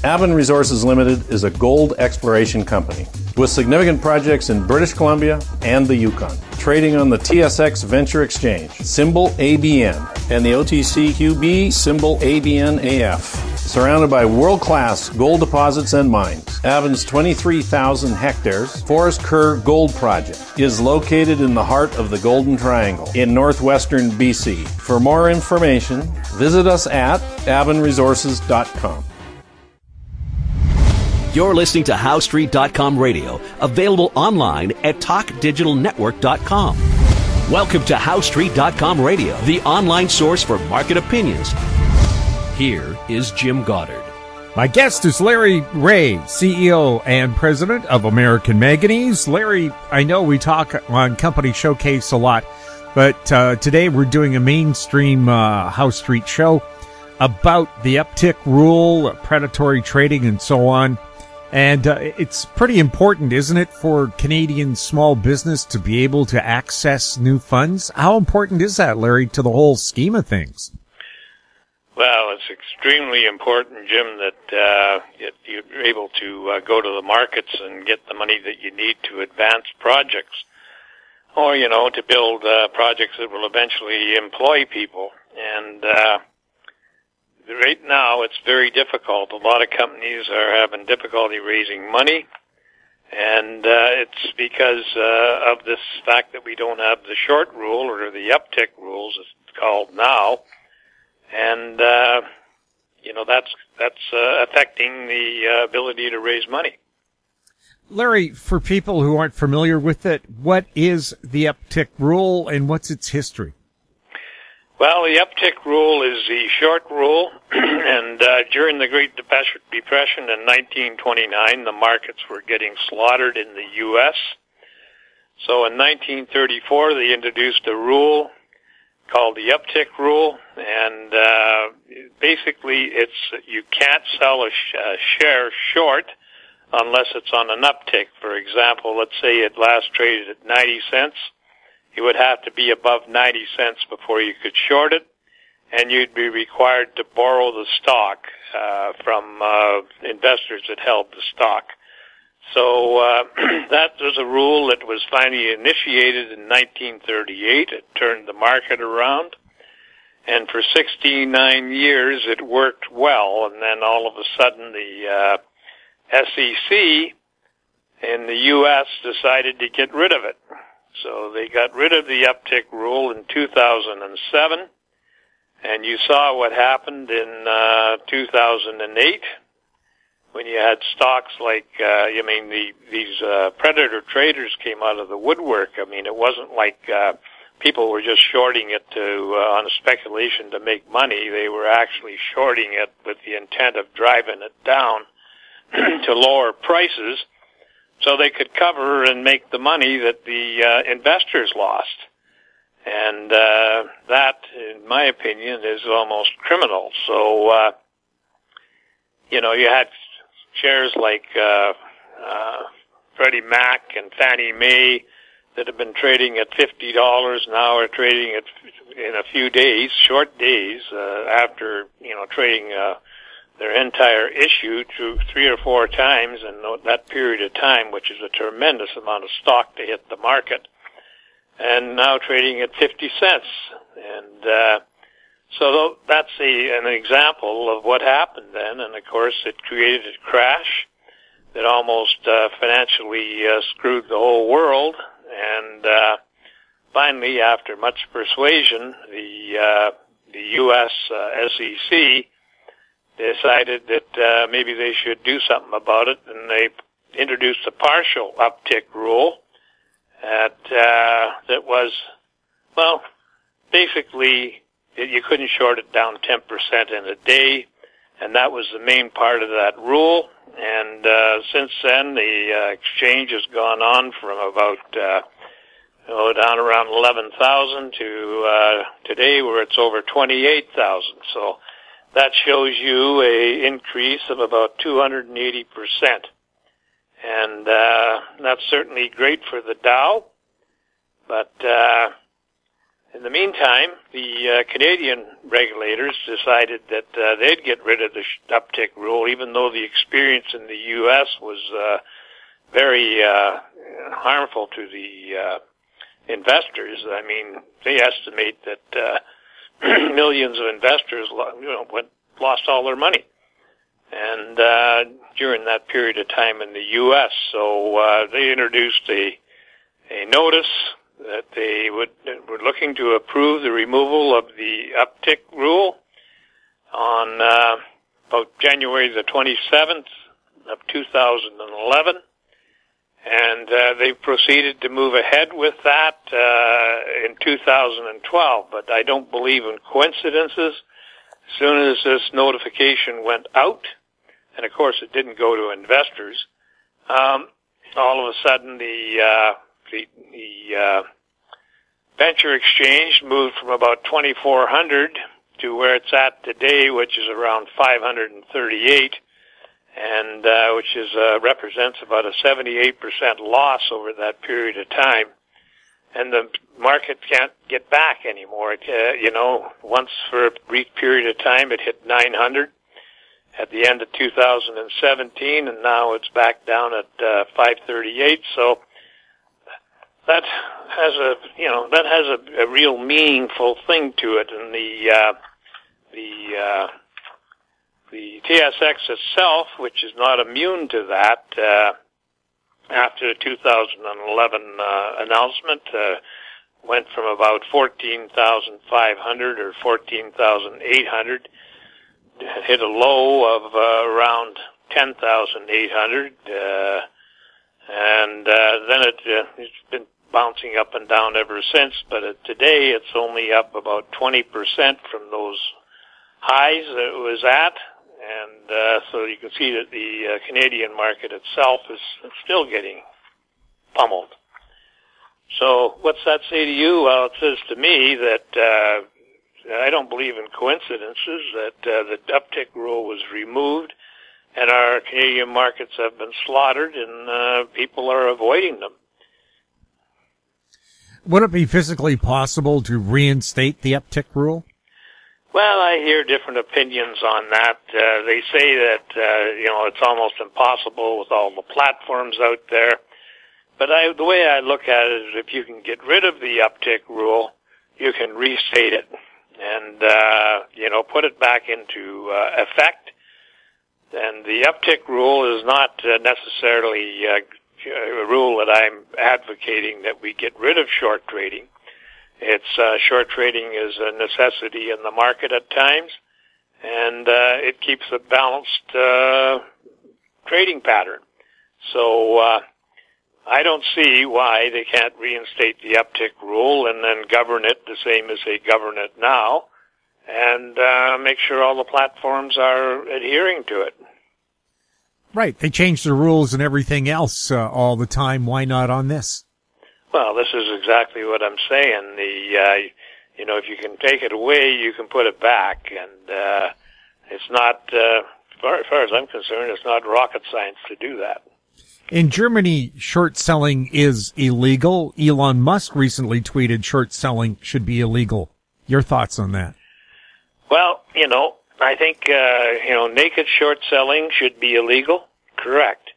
Avon Resources Limited is a gold exploration company with significant projects in British Columbia and the Yukon, trading on the TSX Venture Exchange, symbol ABN, and the OTCQB, symbol ABNAF. Surrounded by world-class gold deposits and mines, Avon's 23,000 hectares Forest Kerr Gold Project is located in the heart of the Golden Triangle in northwestern BC. For more information, visit us at avonresources.com. You're listening to HowStreet.com radio, available online at TalkDigitalNetwork.com. Welcome to HowStreet.com radio, the online source for market opinions. Here is Jim Goddard. My guest is Larry Reaugh, CEO and President of American Manganese. Larry, I know we talk on Company Showcase a lot, but today we're doing a mainstream House Street show about the Uptick Rule, predatory trading, and so on. And it's pretty important, isn't it, for Canadian small business to be able to access new funds? How important is that, Larry, to the whole scheme of things? Well, it's extremely important, Jim, that you're able to go to the markets and get the money that you need to advance projects, or, to build projects that will eventually employ people. And right now, it's very difficult. A lot of companies are having difficulty raising money, and it's because of this fact that we don't have the short rule, or the uptick rules, as it's called now. And, that's affecting the ability to raise money. Larry, for people who aren't familiar with it, what is the Uptick Rule and what's its history? Well, the Uptick Rule is the short rule, and during the Great Depression in 1929, the markets were getting slaughtered in the U.S. So in 1934, they introduced a rule called the Uptick Rule, and basically it's you can't sell a share short unless it's on an uptick. For example, let's say it last traded at 90 cents. It would have to be above 90 cents before you could short it, and you'd be required to borrow the stock from investors that held the stock. So that was a rule that was finally initiated in 1938. It turned the market around, and for 69 years it worked well, and then all of a sudden the SEC in the U.S. decided to get rid of it. So they got rid of the Uptick Rule in 2007, and you saw what happened in 2008 when you had stocks like, these predator traders came out of the woodwork. I mean, it wasn't like people were just shorting it on a speculation to make money. They were actually shorting it with the intent of driving it down to lower prices, so they could cover and make the money that the investors lost. And that, in my opinion, is almost criminal. So, you had shares like Freddie Mac and Fannie Mae that have been trading at $50 now are trading at, in a few days, short days, after, trading their entire issue to 3 or 4 times in that period of time, which is a tremendous amount of stock to hit the market, and now trading at 50 cents. And so that's an example of what happened then, and of course it created a crash that almost financially screwed the whole world, and finally, after much persuasion, the U.S. SEC decided that maybe they should do something about it, and they introduced a partial uptick rule that was, well, basically you couldn't short it down 10% in a day, and that was the main part of that rule. And since then, the exchange has gone on from about down around 11,000 to today, where it's over 28,000. So that shows you a increase of about 280%. And that's certainly great for the Dow, but In the meantime, the Canadian regulators decided that they'd get rid of the uptick rule, even though the experience in the U.S. was very harmful to the investors. I mean, they estimate that millions of investors lost all their money, and during that period of time in the U.S. So they introduced a notice that they were looking to approve the removal of the uptick rule on about January the 27th of 2011. And they proceeded to move ahead with that in 2012. But I don't believe in coincidences. As soon as this notification went out, and of course it didn't go to investors, all of a sudden the venture exchange moved from about 2,400 to where it's at today, which is around 538, and which is represents about a 78% loss over that period of time. And the market can't get back anymore. Once for a brief period of time it hit 900 at the end of 2017, and now it's back down at 538. So that has a real meaningful thing to it, and the TSX itself, which is not immune to that, after the 2011 announcement, went from about 14,500 or 14,800, hit a low of around 10,800, and then it's been bouncing up and down ever since, but today it's only up about 20% from those highs that it was at, and so you can see that the Canadian market itself is still getting pummeled. So what's that say to you? Well, it says to me that I don't believe in coincidences, that the uptick rule was removed, and our Canadian markets have been slaughtered, and people are avoiding them. Would it be physically possible to reinstate the uptick rule? Well, I hear different opinions on that. They say that, it's almost impossible with all the platforms out there. But the way I look at it is if you can get rid of the uptick rule, you can restate it and, put it back into effect. And the uptick rule is not necessarily a rule that I'm advocating that we get rid of short trading. It's short trading is a necessity in the market at times, and it keeps a balanced trading pattern. So I don't see why they can't reinstate the uptick rule and then govern it the same as they govern it now, and make sure all the platforms are adhering to it. Right. They change the rules and everything else all the time. Why not on this? Well, this is exactly what I'm saying. If you can take it away, you can put it back, and it's not, as far as I'm concerned, it's not rocket science to do that. In Germany, short selling is illegal. Elon Musk recently tweeted short selling should be illegal. Your thoughts on that? Well, I think, naked short selling should be illegal, correct.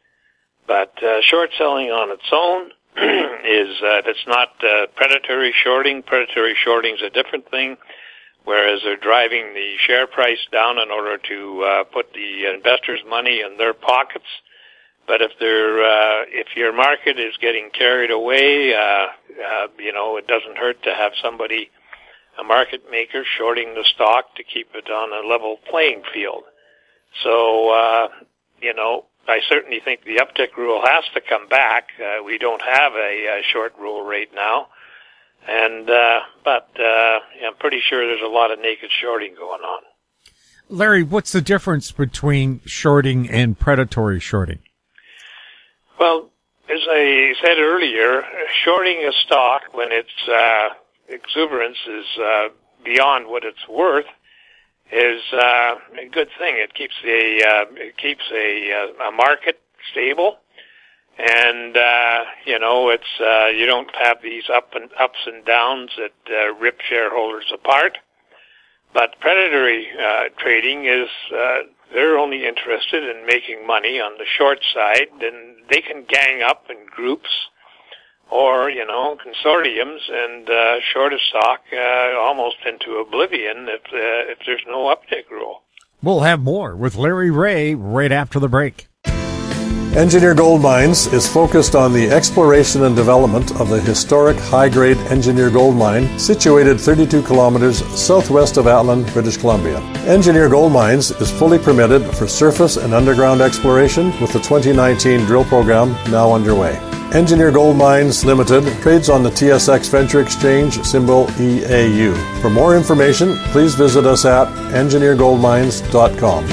But short selling on its own is, if it's not predatory shorting is a different thing, whereas they're driving the share price down in order to put the investors' money in their pockets. But if your market is getting carried away, it doesn't hurt to have somebody, a market maker, shorting the stock to keep it on a level playing field. So, I certainly think the uptick rule has to come back. We don't have a short rule right now, but I'm pretty sure there's a lot of naked shorting going on. Larry, what's the difference between shorting and predatory shorting? Well, as I said earlier, shorting a stock when its exuberance is beyond what it's worth is a good thing. It keeps a market stable, And, it's, you don't have these ups and downs that rip shareholders apart. But predatory trading is, they're only interested in making money on the short side, and they can gang up in groups or, consortiums and short a stock almost into oblivion if there's no uptick rule. We'll have more with Larry Reaugh right after the break. Engineer Gold Mines is focused on the exploration and development of the historic high-grade Engineer Gold Mine situated 32 kilometers southwest of Atlin, British Columbia. Engineer Gold Mines is fully permitted for surface and underground exploration with the 2019 drill program now underway. Engineer Gold Mines Limited trades on the TSX Venture Exchange, symbol EAU. For more information, please visit us at engineergoldmines.com.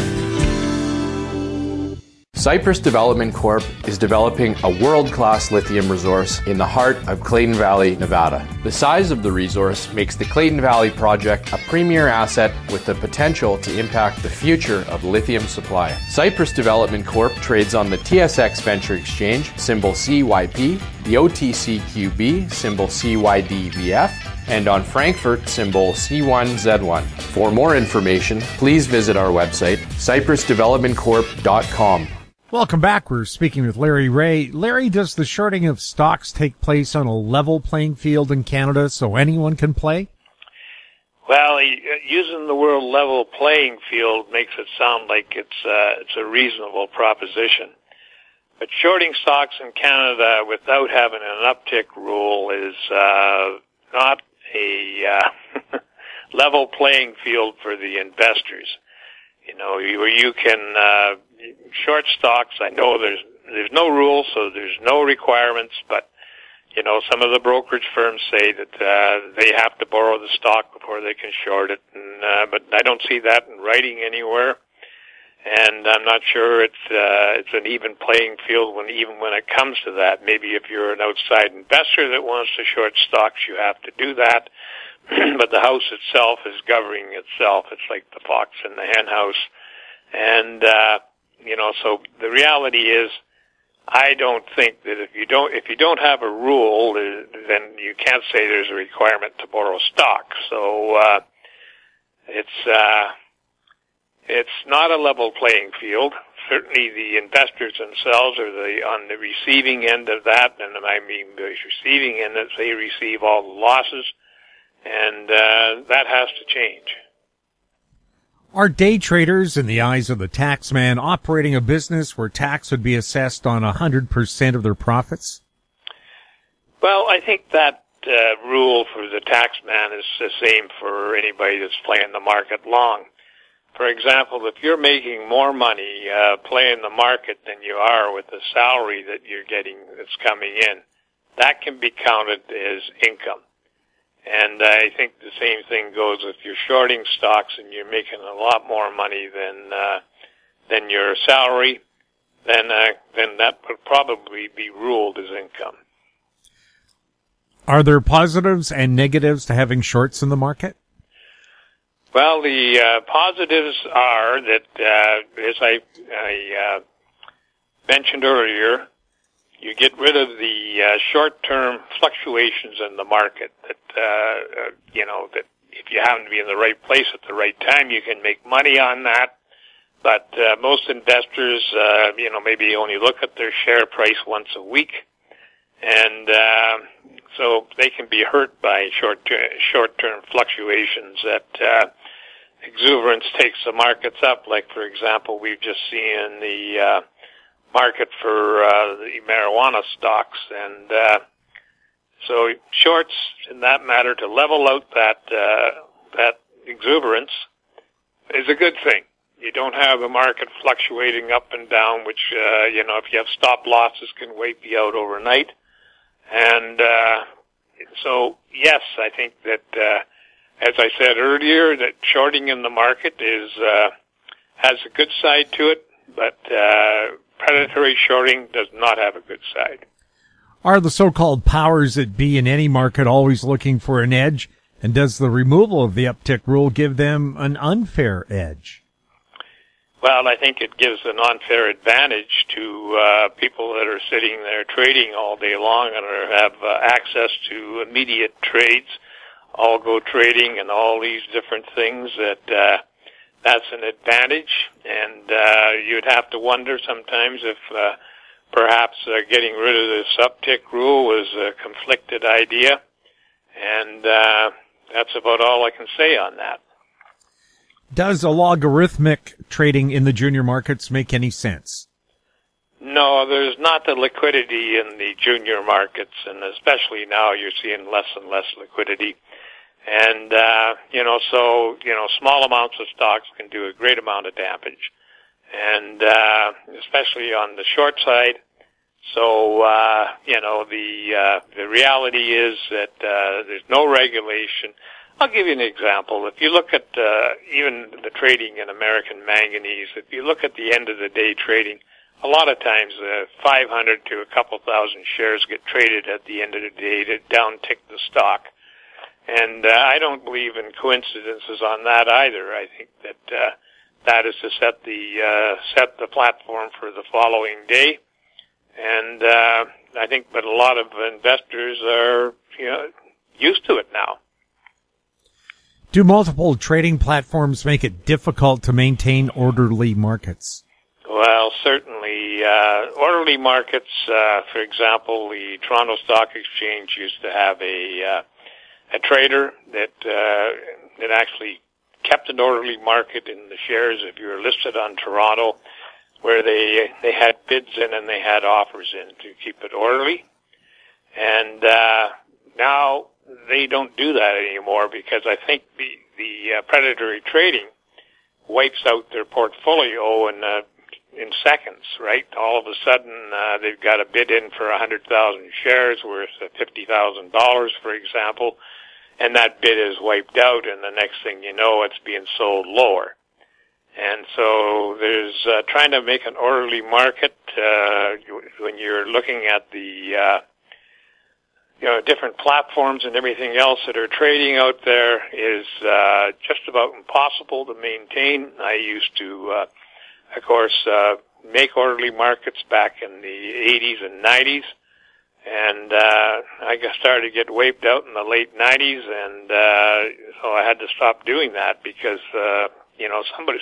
Cypress Development Corp. is developing a world-class lithium resource in the heart of Clayton Valley, Nevada. The size of the resource makes the Clayton Valley project a premier asset with the potential to impact the future of lithium supply. Cypress Development Corp. trades on the TSX Venture Exchange, symbol CYP, the OTCQB, symbol CYDVF, and on Frankfurt, symbol C1Z1. For more information, please visit our website, cypressdevelopmentcorp.com. Welcome back. We're speaking with Larry Reaugh. Larry, does the shorting of stocks take place on a level playing field in Canada so anyone can play? Well, using the word level playing field makes it sound like it's a reasonable proposition. But shorting stocks in Canada without having an uptick rule is not a level playing field for the investors. Where you can short stocks. I know there's no rules, so there's no requirements, but some of the brokerage firms say that they have to borrow the stock before they can short it, but I don't see that in writing anywhere. And I'm not sure it's an even playing field even when it comes to that. Maybe if you're an outside investor that wants to short stocks, you have to do that. But the house itself is governing itself. It's like the fox in the hen house. And, so the reality is, I don't think that if you don't have a rule, then you can't say there's a requirement to borrow stock. So, it's not a level playing field. Certainly the investors themselves are on the receiving end of that, and I mean the receiving end that they receive all the losses, and that has to change. Are day traders, in the eyes of the tax man, operating a business where tax would be assessed on 100% of their profits? Well, I think that rule for the tax man is the same for anybody that's playing the market long. For example, if you're making more money playing the market than you are with the salary that you're getting that's coming in, that can be counted as income. And I think the same thing goes if you're shorting stocks and you're making a lot more money than your salary, then that would probably be ruled as income. Are there positives and negatives to having shorts in the market? Well, the positives are that, as I mentioned earlier, you get rid of the short-term fluctuations in the market. That that if you happen to be in the right place at the right time, you can make money on that. But most investors, maybe only look at their share price once a week, and so they can be hurt by short-term fluctuations that exuberance takes the markets up. Like, for example, we've just seen the market for the marijuana stocks, and so shorts, in that matter, to level out that exuberance is a good thing. You don't have the market fluctuating up and down, which if you have stop losses, can wipe you out overnight. And so yes, I think that as I said earlier, that shorting in the market has a good side to it, but predatory shorting does not have a good side. Are the so-called powers that be in any market always looking for an edge? And does the removal of the uptick rule give them an unfair edge? Well, I think it gives an unfair advantage to people that are sitting there trading all day long and have access to immediate trades, algo trading and all these different things. That's an advantage, and you'd have to wonder sometimes if perhaps getting rid of this uptick rule was a conflicted idea, and that's about all I can say on that. Does a logarithmic trading in the junior markets make any sense? No, there's not the liquidity in the junior markets, and especially now you're seeing less and less liquidity. And, small amounts of stocks can do a great amount of damage, and especially on the short side. So, the reality is that there's no regulation. I'll give you an example. If you look at even the trading in American Manganese, if you look at the end of the day trading, a lot of times 500 to a couple thousand shares get traded at the end of the day to downtick the stock. And I don't believe in coincidences on that either. I think that that is to set the platform for the following day. And I think that a lot of investors are used to it now. Do multiple trading platforms make it difficult to maintain orderly markets? Well, certainly. Orderly markets, for example, the Toronto Stock Exchange used to have a trader that actually kept an orderly market in the shares if you were listed on Toronto, where they had bids in and they had offers in to keep it orderly. And now they don't do that anymore because I think the predatory trading wipes out their portfolio in seconds, right? All of a sudden, they've got a bid in for 100,000 shares worth $50,000, for example, and that bid is wiped out, and the next thing you know, it's being sold lower. And so there's trying to make an orderly market when you're looking at the different platforms and everything else that are trading out there is just about impossible to maintain. I used to, of course, make orderly markets back in the 80s and 90s, and I started to get wiped out in the late 90s, and so I had to stop doing that because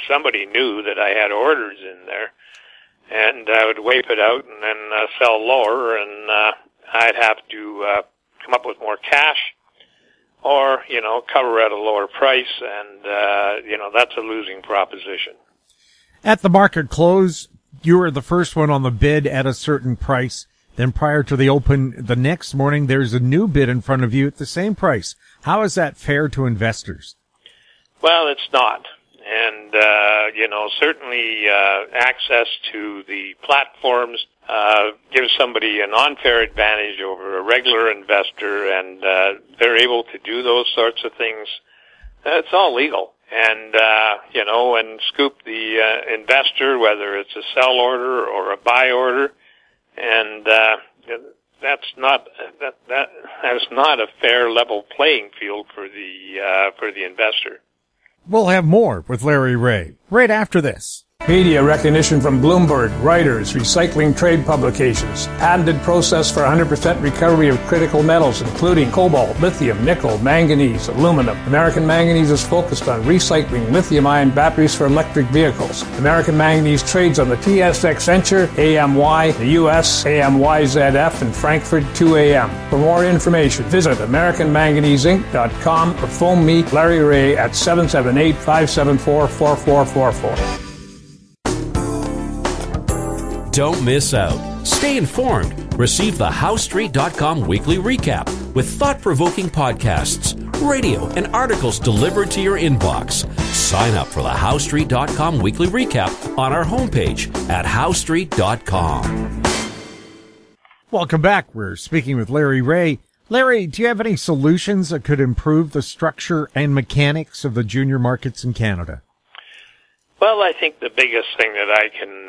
somebody knew that I had orders in there, and I would wipe it out and then sell lower, and I'd have to come up with more cash or, cover at a lower price, and, that's a losing proposition. At the market close, you were the first one on the bid at a certain price. Then prior to the open the next morning, there's a new bid in front of you at the same price. How is that fair to investors? Well, it's not. And, certainly access to the platforms gives somebody an unfair advantage over a regular investor, and they're able to do those sorts of things. It's all legal. And, and scoop the investor, whether it's a sell order or a buy order, and that's not a fair level playing field for the investor. We'll have more with Larry Reaugh right after this. Media recognition from Bloomberg, Reuters, recycling trade publications, patented process for 100% recovery of critical metals, including cobalt, lithium, nickel, manganese, aluminum. American Manganese is focused on recycling lithium-ion batteries for electric vehicles. American Manganese trades on the TSX Venture, AMY, the US, AMYZF, and Frankfurt 2AM. For more information, visit AmericanManganeseInc.com or phone me, Larry Reaugh, at 778-574-4444. Don't miss out. Stay informed. Receive the HowStreet.com weekly recap with thought-provoking podcasts, radio, and articles delivered to your inbox. Sign up for the HowStreet.com weekly recap on our homepage at HowStreet.com. Welcome back. We're speaking with Larry Reaugh. Larry, do you have any solutions that could improve the structure and mechanics of the junior markets in Canada? Well, I think the biggest thing that I can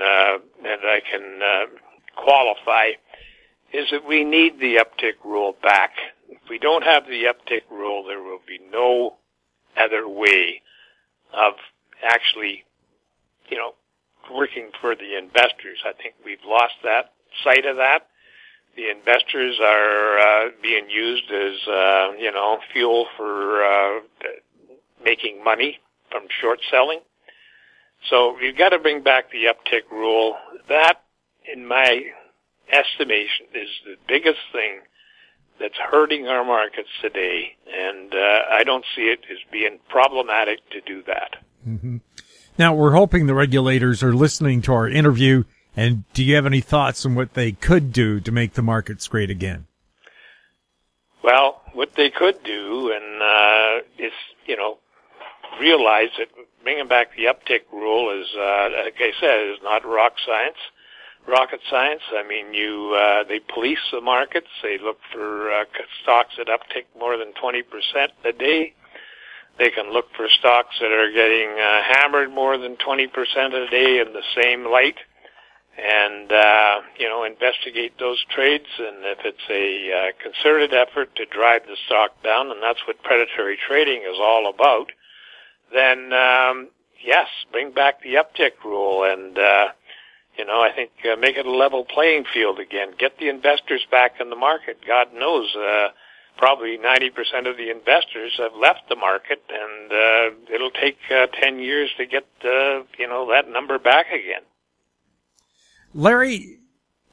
qualify is that we need the uptick rule back. If we don't have the uptick rule, there will be no other way of actually, working for the investors. I think we've lost that sight of that. The investors are being used as, fuel for making money from short selling. So you've got to bring back the uptick rule. That, in my estimation, is the biggest thing that's hurting our markets today, and I don't see it as being problematic to do that. Mm-hmm. Now, we're hoping the regulators are listening to our interview, and do you have any thoughts on what they could do to make the markets great again? Well, what they could do is, realize that bringing back the uptick rule is, like I said, is not rocket science. I mean, they police the markets. They look for stocks that uptick more than 20% a day. They can look for stocks that are getting hammered more than 20% a day in the same light, and investigate those trades. And if it's a concerted effort to drive the stock down, and that's what predatory trading is all about, then yes, bring back the uptick rule, and I think make it a level playing field again. Get the investors back in the market. God knows, probably 90% of the investors have left the market, and it'll take 10 years to get that number back again. Larry,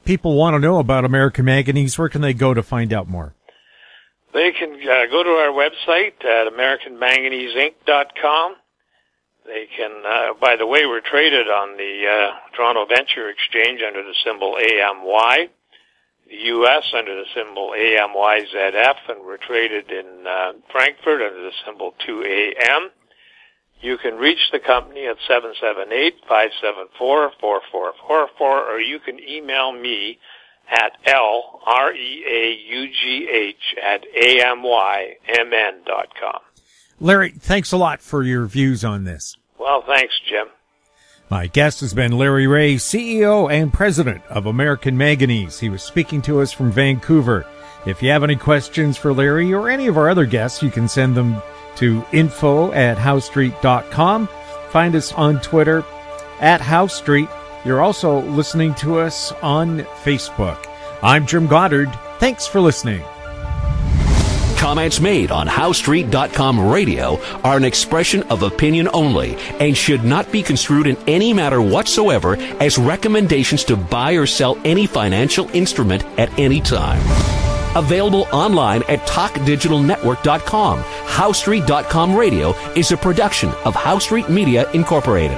people want to know about American Manganese. Where can they go to find out more? They can go to our website at AmericanManganeseInc.com. They can, by the way, we're traded on the Toronto Venture Exchange under the symbol AMY, the U.S. under the symbol AMYZF, and we're traded in Frankfurt under the symbol 2AM. You can reach the company at 778-574-4444, or you can email me at LREAUGH@AMYMN.com. Larry, thanks a lot for your views on this. Well, thanks, Jim. My guest has been Larry Reaugh, CEO and President of American Manganese. He was speaking to us from Vancouver. If you have any questions for Larry or any of our other guests, you can send them to info@HowStreet.com. Find us on Twitter @HowStreet. You're also listening to us on Facebook. I'm Jim Goddard. Thanks for listening. Comments made on HowStreet.com radio are an expression of opinion only and should not be construed in any matter whatsoever as recommendations to buy or sell any financial instrument at any time. Available online at TalkDigitalNetwork.com. HowStreet.com radio is a production of HowStreet Media Incorporated.